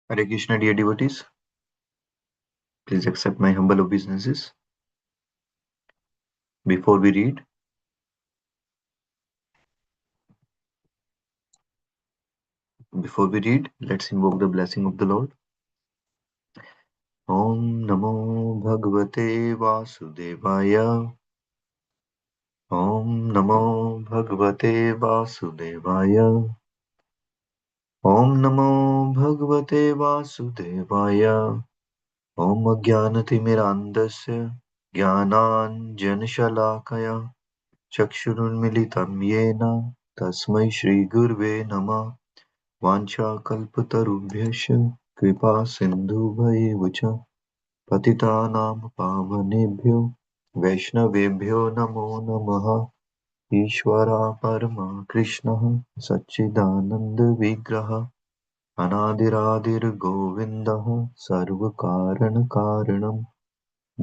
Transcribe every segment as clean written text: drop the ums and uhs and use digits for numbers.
Hare Krishna, dear devotees. Please accept my humble obeisances. Before we read, let's invoke the blessing of the Lord. Om Namo Bhagavate Vasudevaya. Om Namo Bhagavate Vasudevaya. Om Namo Bhagavate Vasudevaya. Om Jnanatimirandasya Jnananjanashalakaya Chakshurunmilitam Yena Tasmai Shri Gurve Namah. वाञ्छाकल्पतरुभ्यश्च कृपासिन्धुभ्येव च पतितानां पावनेभ्यो वैष्णवेभ्यो नमो नमः। ईश्वरः परमः कृष्णः सच्चिदानन्दविग्रहः अनादिरादिर्गोविन्दः सर्वकारणकारणम्।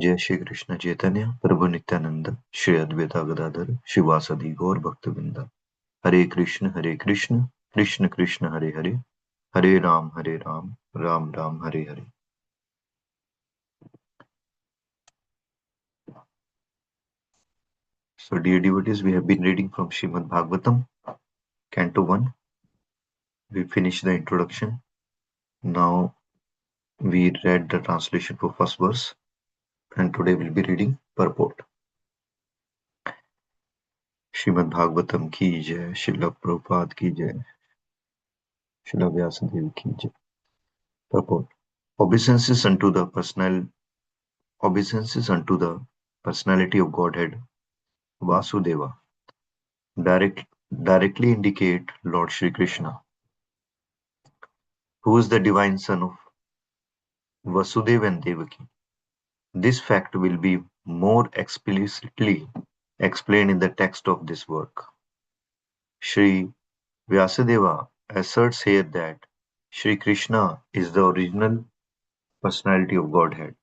जय श्री कृष्ण चैतन्य प्रभु नित्यानंद श्री अद्वैता गदाधर शिवासदि गौर भक्तवृंद। हरे Krishna Krishna Krishna Hare Hare, Hare Ram, Ram Ram, Hare Hare. So, dear devotees, we have been reading from Srimad Bhagavatam, Canto 1. We finished the introduction. Now, we read the translation for first verse, and today we'll be reading purport. Srimad Bhagavatam ki jai, Srila Prabhupada ki jai, Srila Vyasadeva ki jai. Purport. Obeisances unto the personality of Godhead, Vasudeva, directly indicate Lord Shri Krishna, who is the divine son of Vasudeva and Devaki. This fact will be more explicitly explained in the text of this work. Sri Vyasadeva asserts here that Sri Krishna is the original personality of Godhead,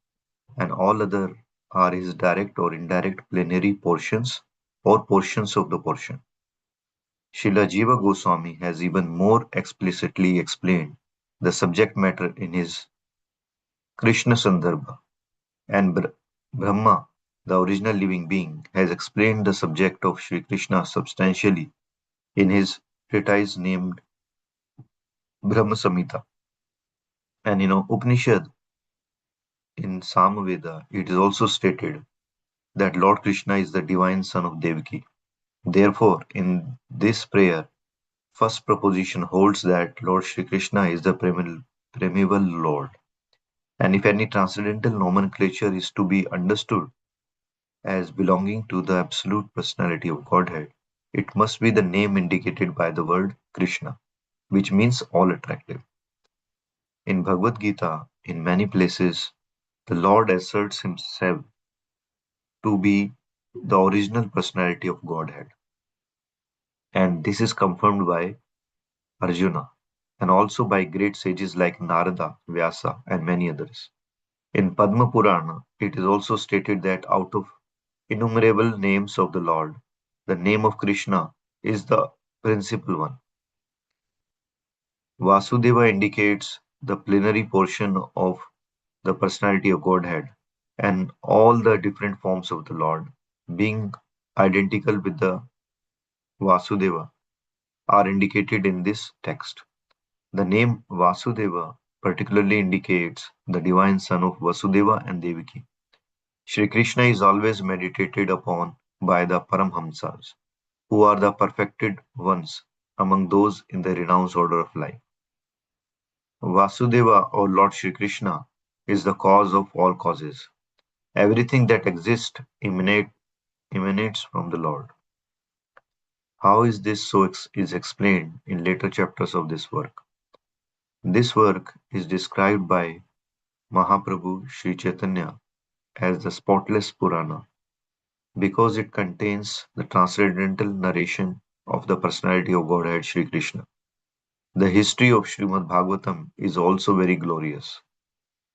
and all other are his direct or indirect plenary portions or portions of the portion. Srila Jiva Goswami has even more explicitly explained the subject matter in his Krishna Sandarbha, and Brahma, the original living being, has explained the subject of Sri Krishna substantially in his treatise named Brahma Samhita. And Upanishad in Samaveda, it is also stated that Lord Krishna is the divine son of Devaki. Therefore, in this prayer, first proposition holds that Lord Sri Krishna is the primeval Lord. And if any transcendental nomenclature is to be understood as belonging to the absolute personality of Godhead, it must be the name indicated by the word Krishna, which means all attractive. In Bhagavad Gita, in many places, the Lord asserts himself to be the original personality of Godhead. And this is confirmed by Arjuna and also by great sages like Narada, Vyasa, and many others. In Padma Purana, it is also stated that out of innumerable names of the Lord, the name of Krishna is the principal one. Vasudeva indicates the plenary portion of the personality of Godhead, and all the different forms of the Lord, being identical with the Vasudeva, are indicated in this text. The name Vasudeva particularly indicates the divine son of Vasudeva and Devaki. Shri Krishna is always meditated upon by the Paramhamsas, who are the perfected ones among those in the renounced order of life. Vasudeva, or Lord Shri Krishna, is the cause of all causes. Everything that exists emanates from the Lord. How is this so is explained in later chapters of this work. This work is described by Mahaprabhu Sri Chaitanya as the spotless Purana because it contains the transcendental narration of the personality of Godhead Sri Krishna. The history of Srimad Bhagavatam is also very glorious.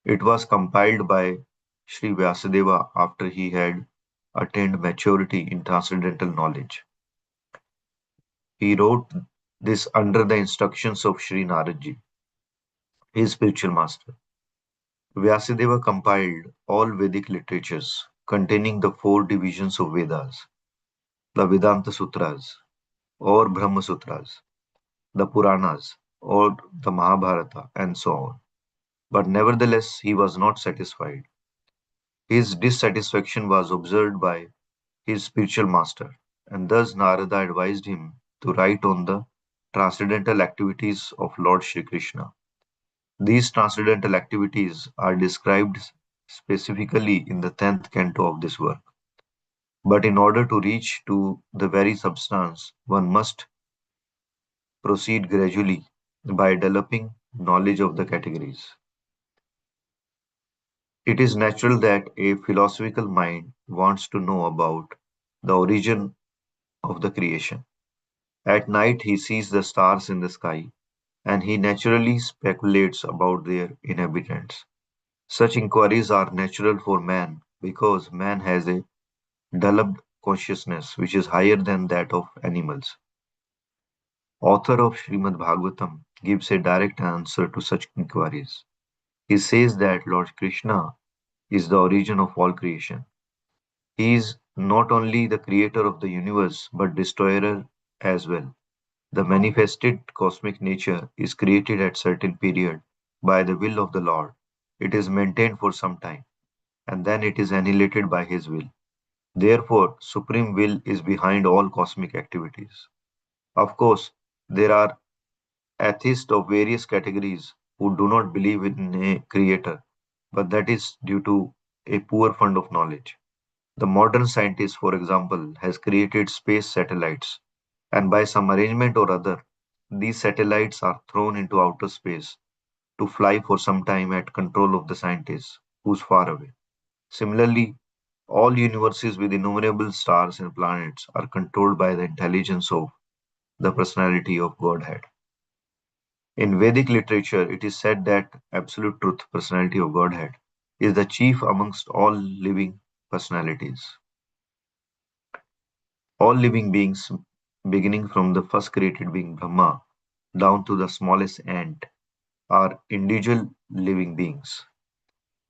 It was compiled by Sri Vyasadeva after he had attained maturity in transcendental knowledge. He wrote this under the instructions of Sri Naradji. his spiritual master. Vyasadeva compiled all Vedic literatures containing the four divisions of Vedas, the Vedanta Sutras or Brahma Sutras, the Puranas or the Mahabharata, and so on. But nevertheless, he was not satisfied. His dissatisfaction was observed by his spiritual master, and thus Narada advised him to write on the transcendental activities of Lord Shri Krishna. These transcendental activities are described specifically in the 10th canto of this work. But in order to reach to the very substance, one must proceed gradually by developing knowledge of the categories. It is natural that a philosophical mind wants to know about the origin of the creation. At night, he sees the stars in the sky and he naturally speculates about their inhabitants. Such inquiries are natural for man because man has a developed consciousness which is higher than that of animals. Author of Srimad Bhagavatam gives a direct answer to such inquiries. He says that Lord Krishna is the origin of all creation. He is not only the creator of the universe but destroyer as well. The manifested cosmic nature is created at certain period by the will of the Lord. It is maintained for some time and then it is annihilated by his will. Therefore, supreme will is behind all cosmic activities. Of course, there are atheists of various categories who do not believe in a creator, but that is due to a poor fund of knowledge. The modern scientist, for example, has created space satellites, and by some arrangement or other, these satellites are thrown into outer space to fly for some time at control of the scientist who's far away. Similarly, all universes with innumerable stars and planets are controlled by the intelligence of the personality of Godhead. In Vedic literature, it is said that Absolute Truth, personality of Godhead, is the chief amongst all living personalities. All living beings, beginning from the first created being Brahma down to the smallest ant, are individual living beings.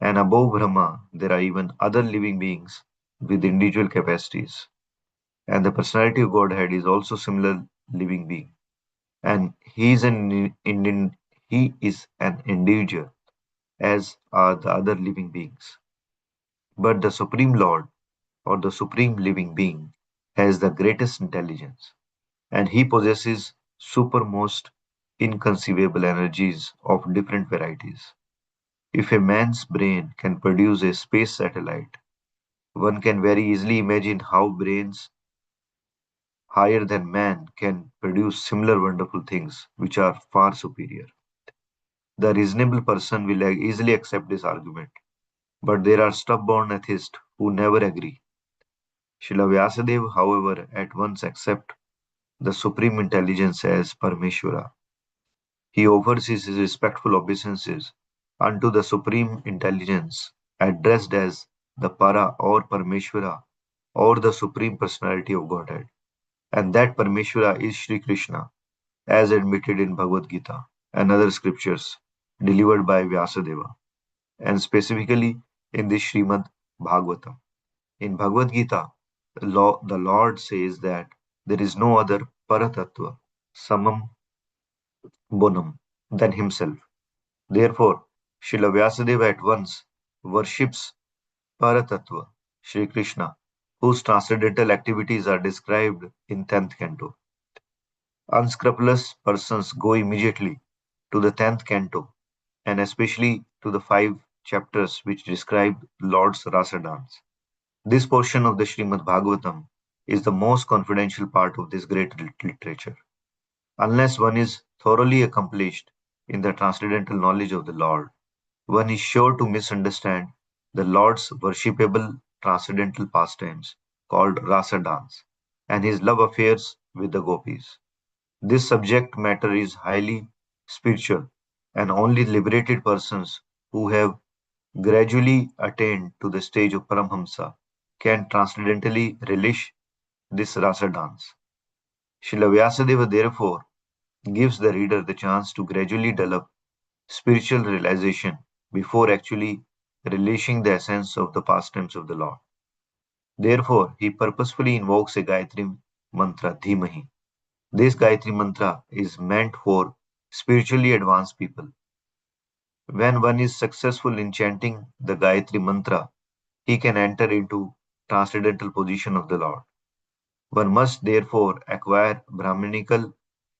And above Brahma, there are even other living beings with individual capacities. And the personality of Godhead is also similar living being. And he is an individual, as are the other living beings. But the Supreme Lord, or the Supreme Living Being, has the greatest intelligence, and he possesses supermost inconceivable energies of different varieties. If a man's brain can produce a space satellite, one can very easily imagine how brains higher than man can produce similar wonderful things which are far superior. The reasonable person will easily accept this argument, but there are stubborn atheists who never agree. Srila Vyasadeva, however, at once accepts the supreme intelligence as Parameshwara. He offers his respectful obeisances unto the supreme intelligence, addressed as the Para or Parameshwara or the supreme personality of Godhead. And that Parameshwara is Sri Krishna, as admitted in Bhagavad Gita and other scriptures delivered by Vyasadeva, and specifically in the Srimad Bhagavatam. In Bhagavad Gita, the Lord says that there is no other Paratattva, Samam Bonam, than himself. Therefore, Srila Vyasadeva at once worships Paratattva, Sri Krishna, whose transcendental activities are described in 10th canto. Unscrupulous persons go immediately to the 10th canto and especially to the five chapters which describe Lord's Rasa dance. This portion of the Srimad Bhagavatam is the most confidential part of this great literature. Unless one is thoroughly accomplished in the transcendental knowledge of the Lord, one is sure to misunderstand the Lord's worshipable transcendental pastimes called Rasa dance and his love affairs with the gopis. This subject matter is highly spiritual, and only liberated persons who have gradually attained to the stage of Paramhamsa can transcendentally relish this rasa dance. Srila Vyasadeva therefore gives the reader the chance to gradually develop spiritual realization before actually relishing the essence of the pastimes of the Lord. Therefore, he purposefully invokes a Gayatri mantra, Dhimahi. This Gayatri mantra is meant for spiritually advanced people. When one is successful in chanting the Gayatri mantra, he can enter into transcendental position of the Lord. One must therefore acquire Brahminical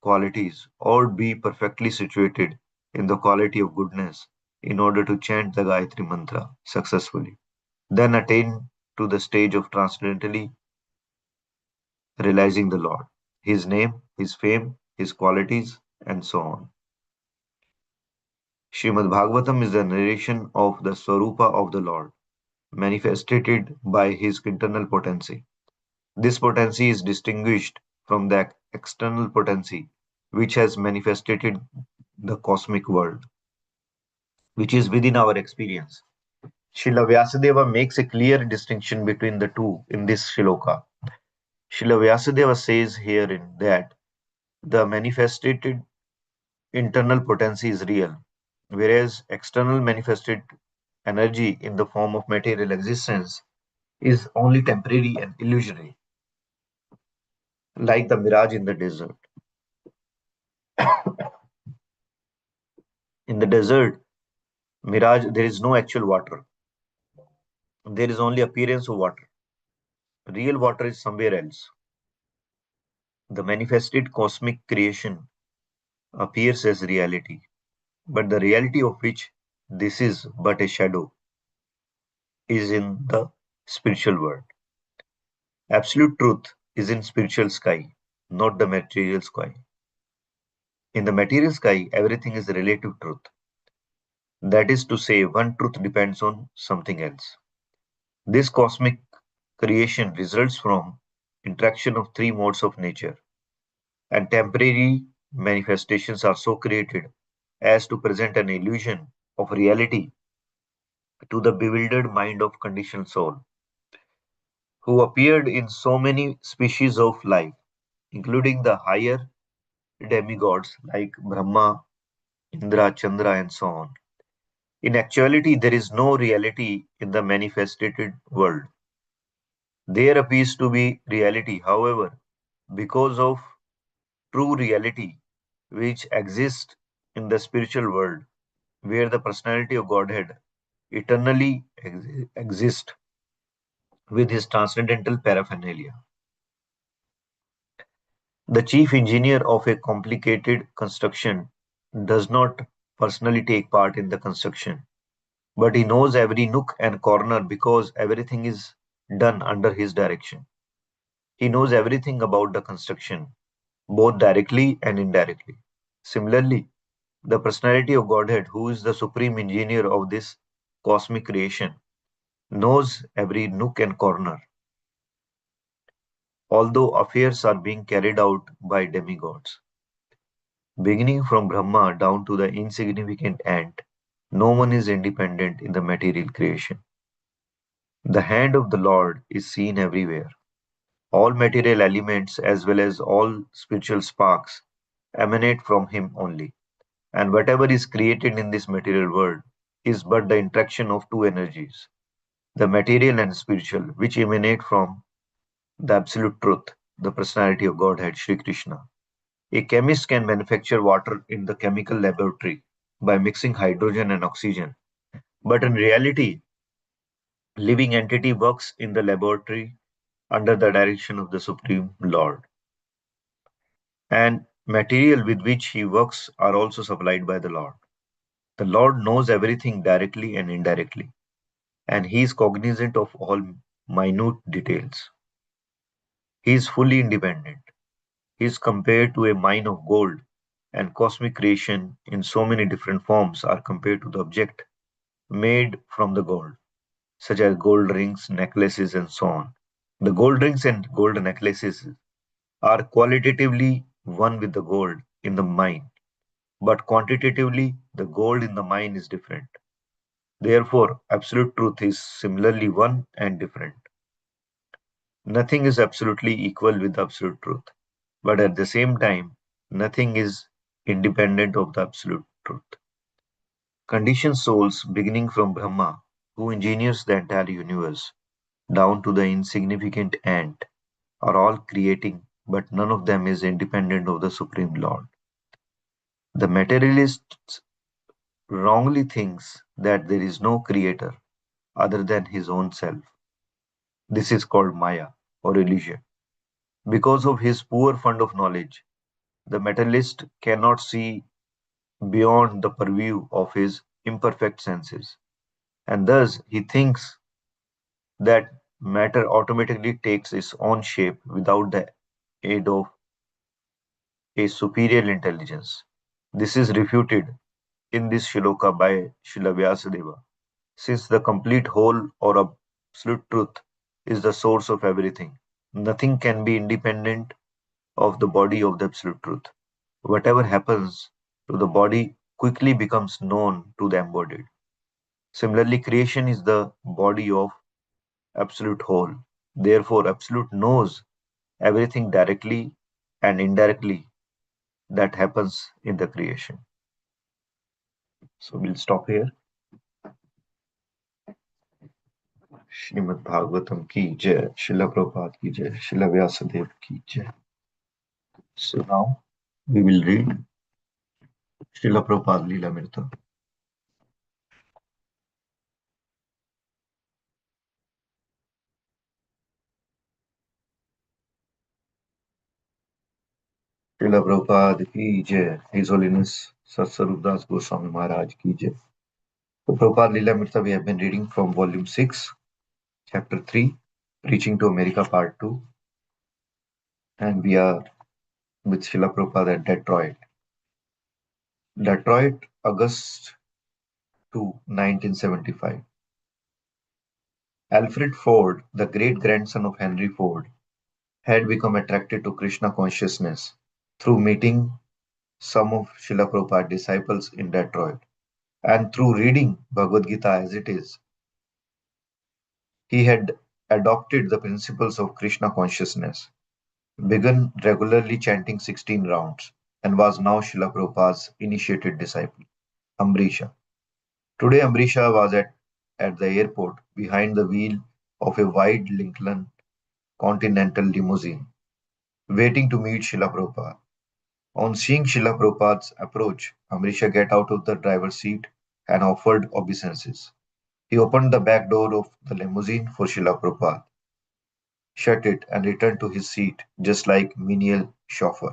qualities or be perfectly situated in the quality of goodness in order to chant the Gayatri mantra successfully, then attain to the stage of transcendentally realizing the Lord, His name, His fame, His qualities, and so on. Srimad Bhagavatam is the narration of the Swarupa of the Lord, manifested by His internal potency. This potency is distinguished from the external potency which has manifested the cosmic world, which is within our experience. Srila Vyasadeva makes a clear distinction between the two in this shloka. Srila Vyasadeva says herein that the manifested internal potency is real, whereas external manifested energy in the form of material existence is only temporary and illusory, like the mirage in the desert. In the desert, mirage, there is no actual water. There is only appearance of water. Real water is somewhere else. The manifested cosmic creation appears as reality, but the reality of which this is but a shadow is in the spiritual world. Absolute truth is in spiritual sky, not the material sky. In the material sky, everything is relative truth. That is to say, one truth depends on something else. This cosmic creation results from interaction of three modes of nature, and temporary manifestations are so created as to present an illusion of reality to the bewildered mind of conditioned soul, who appeared in so many species of life, including the higher demigods like Brahma, Indra, Chandra, and so on. In actuality, there is no reality in the manifested world. There appears to be reality, however, because of true reality which exists in the spiritual world, where the personality of Godhead eternally exists with his transcendental paraphernalia. The chief engineer of a complicated construction does not personally take part in the construction, but he knows every nook and corner because everything is done under his direction. He knows everything about the construction, both directly and indirectly. Similarly, the personality of Godhead, who is the supreme engineer of this cosmic creation, knows every nook and corner, although affairs are being carried out by demigods. Beginning from Brahma down to the insignificant ant, no one is independent in the material creation. The hand of the Lord is seen everywhere. All material elements, as well as all spiritual sparks, emanate from Him only. And whatever is created in this material world is but the interaction of two energies, the material and spiritual, which emanate from the absolute truth, the personality of Godhead, Sri Krishna. A chemist can manufacture water in the chemical laboratory by mixing hydrogen and oxygen. But in reality, living entity works in the laboratory under the direction of the Supreme Lord. And material with which he works are also supplied by the Lord. The Lord knows everything directly and indirectly, and he is cognizant of all minute details. He is fully independent. He is compared to a mine of gold, and cosmic creation in so many different forms are compared to the object made from the gold, such as gold rings, necklaces, and so on. The gold rings and gold necklaces are qualitatively one with the gold in the mine, but quantitatively, the gold in the mine is different. Therefore, absolute truth is similarly one and different. Nothing is absolutely equal with absolute truth, but at the same time, nothing is independent of the absolute truth. Conditioned souls beginning from Brahma, who engineers the entire universe, down to the insignificant ant, are all creating, but none of them is independent of the Supreme Lord. The materialist wrongly thinks that there is no creator other than his own self. This is called Maya or illusion. Because of his poor fund of knowledge, the materialist cannot see beyond the purview of his imperfect senses, and thus he thinks that matter automatically takes its own shape without the aid of a superior intelligence. This is refuted in this shloka by Srila Vyasadeva. Since the complete whole or absolute truth is the source of everything, nothing can be independent of the body of the absolute truth. Whatever happens to the body quickly becomes known to the embodied. Similarly, creation is the body of absolute whole. Therefore, absolute knows everything directly and indirectly that happens in the creation. So we'll stop here. Shrimad Bhagavatam की जय, शिला प्रभुपाद की जय, शिला व्यासदेव की जय. So now we will read Srila Prabhupada Leela Srila Prabhupada ki jai, His Holiness Satsvarup Das Goswami Maharaj ki jai. So Prabhupada Leela we have been reading from volume 6, chapter 3, Preaching to America part 2, and we are with Srila Prabhupada at Detroit. Detroit, August 2, 1975. Alfred Ford, the great grandson of Henry Ford, had become attracted to Krishna consciousness through meeting some of Srila Prabhupada's disciples in Detroit. And through reading Bhagavad Gita as it is, he had adopted the principles of Krishna consciousness, begun regularly chanting 16 rounds, and was now Srila Prabhupada's initiated disciple, Amrisha. Today, Amrisha was at the airport behind the wheel of a wide Lincoln Continental limousine, waiting to meet Srila Prabhupada. On seeing Srila Prabhupada's approach, Amrisha got out of the driver's seat and offered obeisances. He opened the back door of the limousine for Srila Prabhupada, shut it, and returned to his seat, just like menial chauffeur.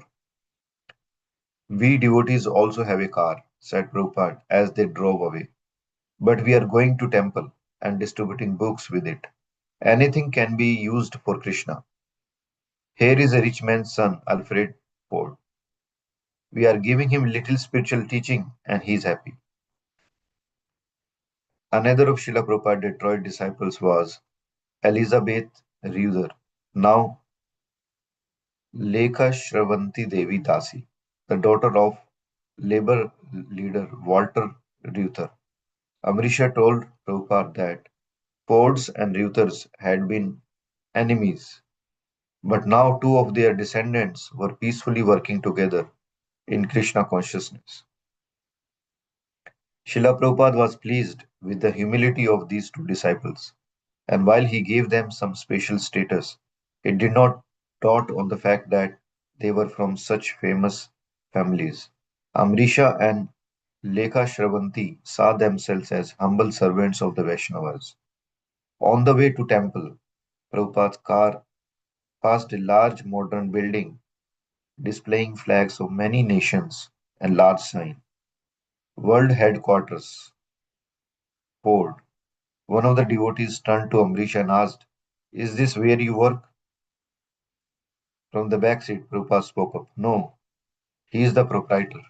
We devotees also have a car, said Prabhupada as they drove away. But we are going to temple and distributing books with it. Anything can be used for Krishna. Here is a rich man's son, Alfred Ford. We are giving him little spiritual teaching and he is happy. Another of Srila Prabhupada's Detroit disciples was Elizabeth Reuther, now Lekha Shravanti Devi Dasi, the daughter of labor leader Walter Reuther. Amrisha told Prabhupada that Fords and Reuthers had been enemies, but now two of their descendants were peacefully working together in Krishna consciousness. Srila Prabhupada was pleased with the humility of these two disciples, and while he gave them some special status, it did not dot on the fact that they were from such famous families. Amrisha and Lekha Shravanti saw themselves as humble servants of the Vaishnavas. On the way to temple, Prabhupada's car passed a large modern building displaying flags of many nations and large sign. World Headquarters, Ford. One of the devotees turned to Amrisha and asked, "Is this where you work?" From the back seat, Prabhupada spoke up, "No, he is the proprietor."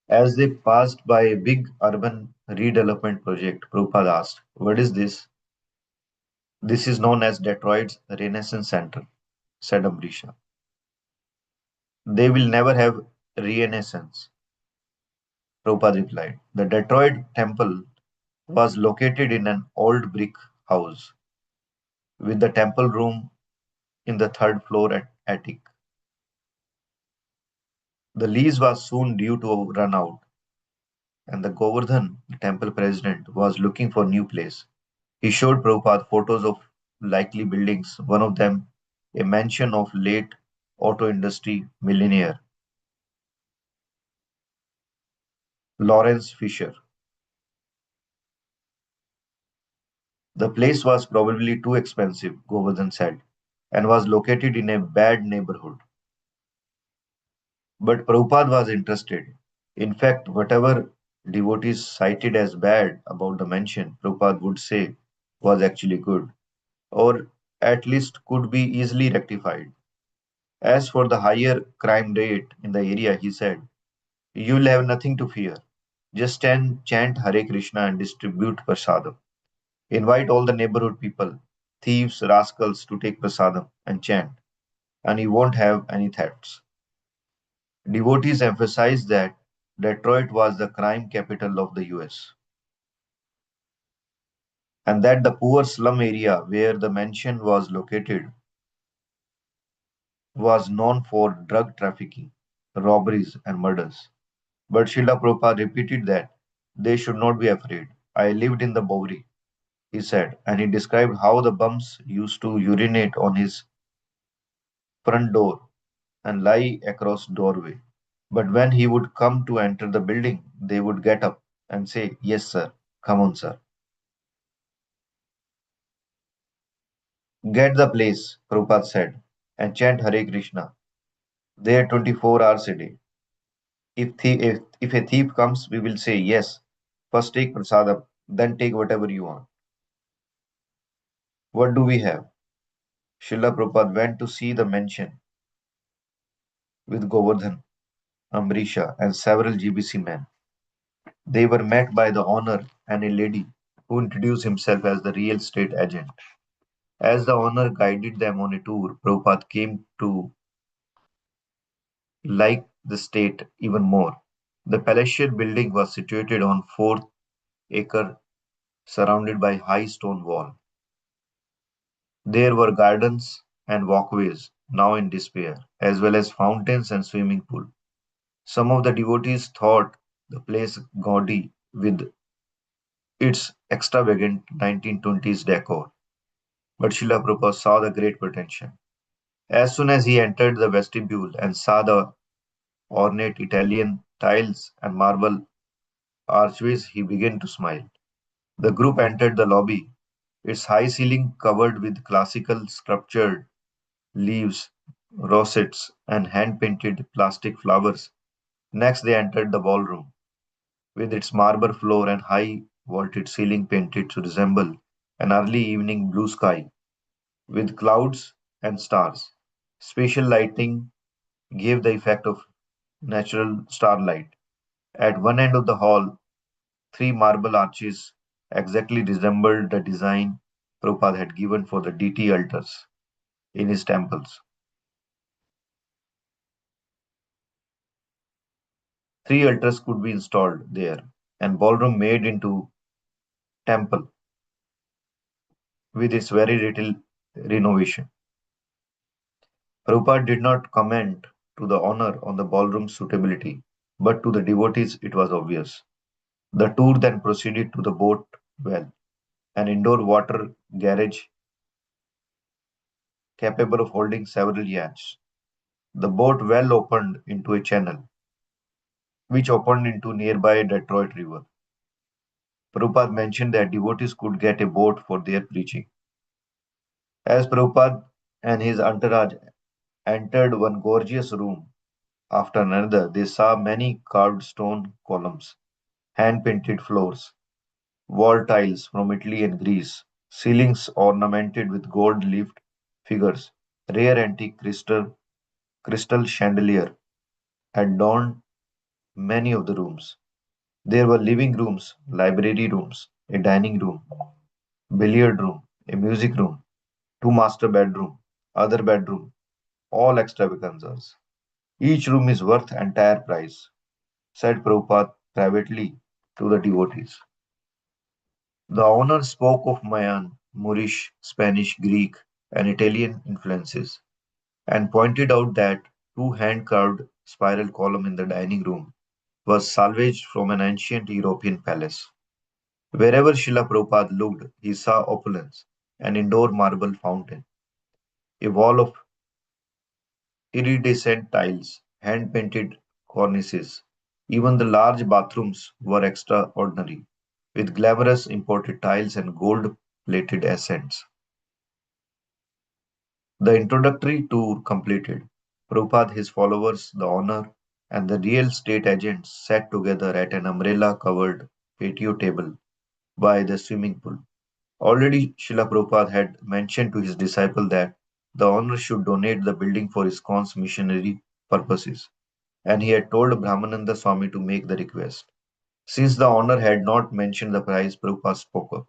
As they passed by a big urban redevelopment project, Prabhupada asked, "What is this?" "This is known as Detroit's Renaissance Center," said Amrisha. "They will never have Renaissance," Prabhupada replied. The Detroit temple was located in an old brick house, with the temple room in the third floor at attic. The lease was soon due to run out, and the Govardhan, the temple president, was looking for new place. He showed Prabhupada photos of likely buildings, one of them a mansion of late auto industry millionaire Lawrence Fisher. The place was probably too expensive, Govardhan said, and was located in a bad neighborhood. But Prabhupada was interested. In fact, whatever devotees cited as bad about the mansion, Prabhupada would say was actually good, or at least could be easily rectified. As for the higher crime rate in the area, he said, you'll have nothing to fear. Just chant Hare Krishna and distribute prasadam. Invite all the neighborhood people, thieves, rascals to take prasadam and chant, and you won't have any thefts. Devotees emphasized that Detroit was the crime capital of the US and that the poor slum area where the mansion was located was known for drug trafficking, robberies, and murders. But Srila Prabhupada repeated that they should not be afraid. I lived in the Bowery, he said, and he described how the bums used to urinate on his front door and lie across doorway. But when he would come to enter the building, they would get up and say, yes, sir, come on, sir. Get the place, Prabhupada said, and chant Hare Krishna there 24 hours a day. If a thief comes, we will say, yes, first take prasadam, then take whatever you want. What do we have? Srila Prabhupada went to see the mansion with Govardhan, Amrisha, and several GBC men. They were met by the owner and a lady who introduced himself as the real estate agent. As the owner guided them on a tour, Prabhupada came to like the state even more. The palatial building was situated on 4 acre surrounded by high stone wall. There were gardens and walkways, now in despair, as well as fountains and swimming pool. Some of the devotees thought the place gaudy with its extravagant 1920s decor, but Srila Prabhupada saw the great potential. As soon as he entered the vestibule and saw the ornate Italian tiles and marble archways, he began to smile. The group entered the lobby, its high ceiling covered with classical sculptured leaves, rosettes, and hand painted plastic flowers. Next, they entered the ballroom, with its marble floor and high vaulted ceiling painted to resemble an early evening blue sky with clouds and stars. Spatial lighting gave the effect of natural starlight. At one end of the hall, three marble arches exactly resembled the design Prabhupada had given for the deity altars in his temples. Three altars could be installed there, and ballroom made into temple with its very little renovation. Prabhupada did not comment to the owner on the ballroom's suitability, but to the devotees it was obvious. The tour then proceeded to the boat well, an indoor water garage capable of holding several yachts. The boat well opened into a channel, which opened into nearby Detroit River. Prabhupada mentioned that devotees could get a boat for their preaching. As Prabhupada and his entourage entered one gorgeous room after another, they saw many carved stone columns, hand painted floors, wall tiles from Italy and Greece, ceilings ornamented with gold leafed figures, rare antique crystal chandelier adorned many of the rooms. There were living rooms, library rooms, a dining room, billiard room, a music room, two master bedroom, other bedroom, all extravaganzas. Each room is worth entire price, said Prabhupada privately to the devotees. The owner spoke of Mayan, Moorish, Spanish, Greek, and Italian influences and pointed out that two hand carved spiral column in the dining room was salvaged from an ancient European palace. Wherever Srila Prabhupada looked, he saw opulence, an indoor marble fountain, a wall of iridescent tiles, hand painted cornices. Even the large bathrooms were extraordinary, with glamorous imported tiles and gold plated accents. The introductory tour completed, Prabhupada, his followers, the owner, and the real estate agents sat together at an umbrella covered patio table by the swimming pool. Already, Srila Prabhupada had mentioned to his disciple that the owner should donate the building for ISKCON's missionary purposes, and he had told Brahmananda Swami to make the request. Since the owner had not mentioned the price, Prabhupada spoke up.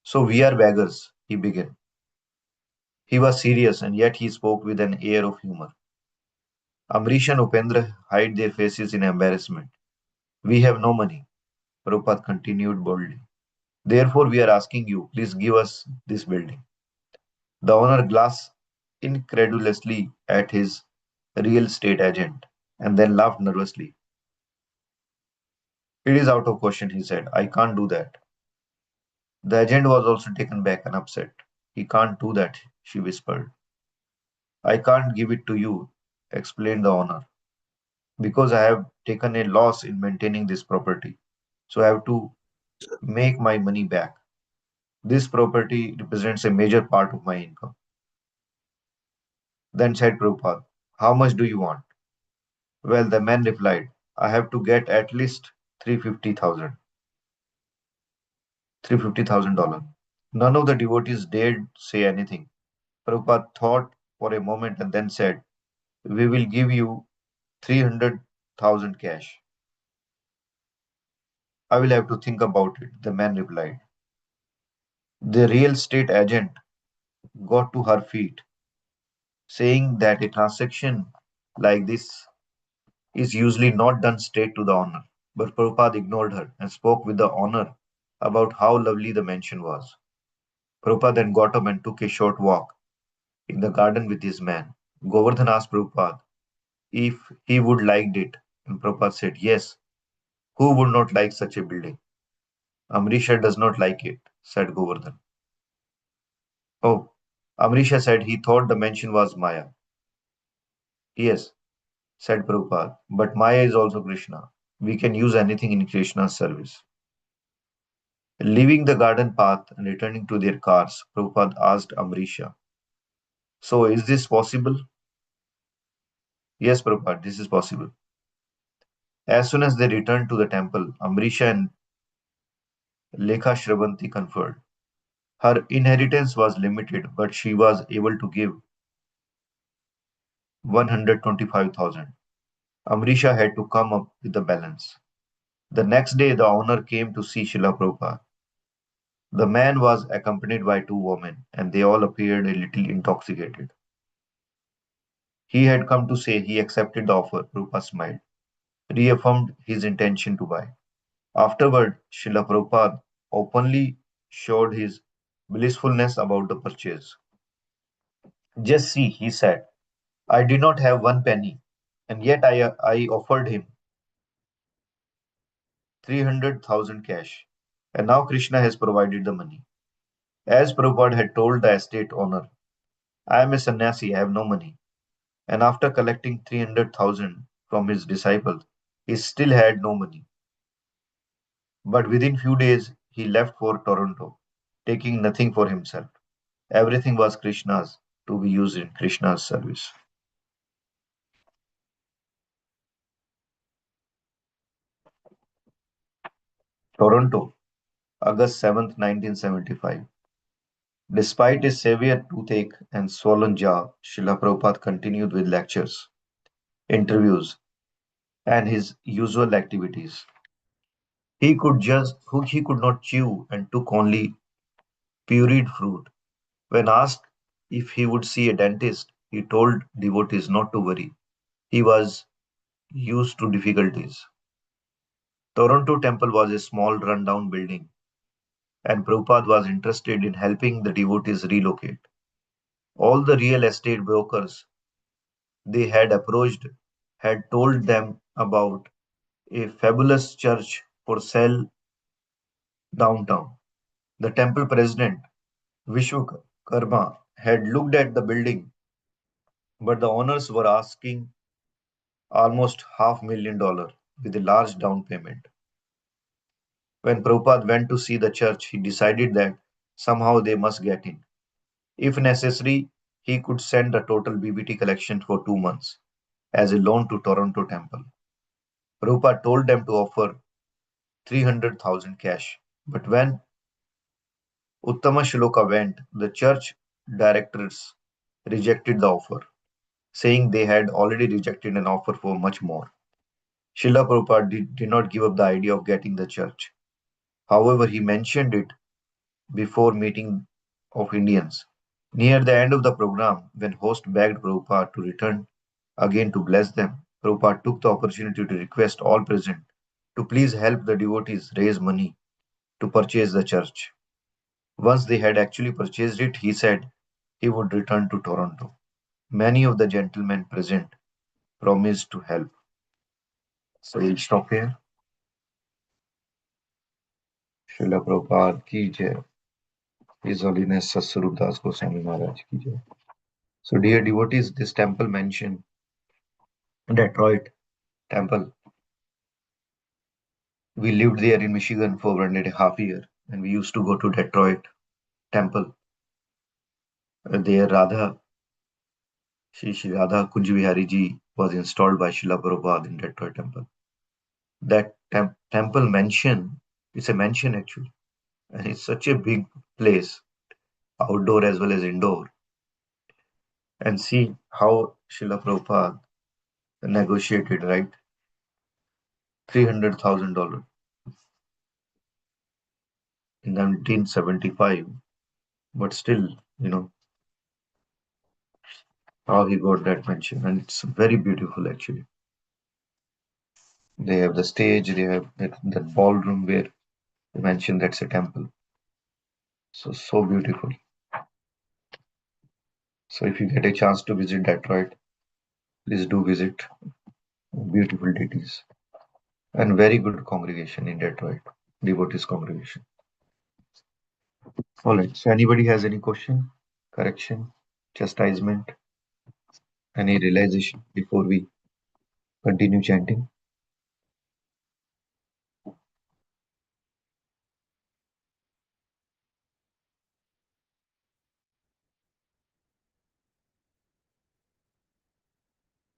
So we are beggars, he began. He was serious, and yet he spoke with an air of humor. Amrish and Upendra hid their faces in embarrassment. We have no money, Prabhupada continued boldly. Therefore, we are asking you, please give us this building. The owner glanced incredulously at his real estate agent and then laughed nervously. It is out of question, he said. I can't do that. The agent was also taken back and upset. He can't do that, she whispered. I can't give it to you, explained the owner, because I have taken a loss in maintaining this property. So I have to make my money back. This property represents a major part of my income. Then said Prabhupada, how much do you want? Well, the man replied, I have to get at least 350,000. $350,000. None of the devotees dared say anything. Prabhupada thought for a moment and then said, we will give you 300,000 cash. I will have to think about it, the man replied. The real estate agent got to her feet, saying that a transaction like this is usually not done straight to the owner. But Prabhupada ignored her and spoke with the owner about how lovely the mansion was. Prabhupada then got up and took a short walk in the garden with his man. Govardhan asked Prabhupada if he would liked it, and Prabhupada said, yes, who would not like such a building? Amrisha does not like it, said Govardhan. Oh, Amrisha said he thought the mansion was Maya. Yes, said Prabhupada, but Maya is also Krishna. We can use anything in Krishna's service. Leaving the garden path and returning to their cars, Prabhupada asked Amrisha, so is this possible? Yes, Prabhupada, this is possible. As soon as they returned to the temple, Amrisha and Lekha Shravanti conferred. Her inheritance was limited, but she was able to give 125,000. Amrisha had to come up with the balance. The next day, the owner came to see Srila Prabhupada. The man was accompanied by two women, and they all appeared a little intoxicated. He had come to say he accepted the offer. Prabhupada smiled, reaffirmed his intention to buy. Afterward, Srila Prabhupada openly showed his blissfulness about the purchase. Just see, he said, I did not have one penny, and yet I offered him 300,000 cash. And now Krishna has provided the money. As Prabhupada had told the estate owner, I am a sannyasi, I have no money. And after collecting 300,000 from his disciples, he still had no money. But within few days, he left for Toronto, taking nothing for himself. Everything was Krishna's to be used in Krishna's service. Toronto, August 7th, 1975. Despite his severe toothache and swollen jaw, Srila Prabhupada continued with lectures, interviews, and his usual activities. He could not chew and took only pureed fruit. When asked if he would see a dentist, he told devotees not to worry. He was used to difficulties. Toronto Temple was a small rundown building, and Prabhupada was interested in helping the devotees relocate. All the real estate brokers they had approached had told them about a fabulous church for sale downtown. The temple president, Vishwakarma, had looked at the building, but the owners were asking almost $500,000 with a large down payment. When Prabhupada went to see the church, he decided that somehow they must get in. If necessary, he could send the total BBT collection for 2 months as a loan to Toronto Temple. Prabhupada told them to offer 300,000 cash. But when Uttama Shloka went, the church directors rejected the offer, saying they had already rejected an offer for much more. Srila Prabhupada did not give up the idea of getting the church. However, he mentioned it before meeting of Indians. Near the end of the program, when host begged Prabhupada to return again to bless them, Prabhupada took the opportunity to request all present to please help the devotees raise money to purchase the church. Once they had actually purchased it, he said he would return to Toronto. Many of the gentlemen present promised to help. So we'll stop here. Srila Prabhupada ki jai. His Holiness Satsvarup Das Goswami Maharaj ki jai. So dear devotees, this temple mentioned Detroit temple. We lived there in Michigan for 1.5 years, and we used to go to Detroit temple. There Radha, Shri Radha Kunj Vihari Ji was installed by Srila Prabhupada in Detroit temple. That temple mansion, it's a mansion actually, and it's such a big place, outdoor as well as indoor. And see how Srila Prabhupada negotiated, right? $300,000 in 1975, but still, how he got that mansion, and it's very beautiful actually. They have the stage, they have that ballroom where they mentioned that's a temple. So beautiful. So if you get a chance to visit Detroit, please do visit. Beautiful deities and very good congregation in Detroit, devotees congregation. All right. So anybody has any question, correction, chastisement, any realization before we continue chanting?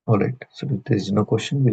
All right. So if there is no question, we'll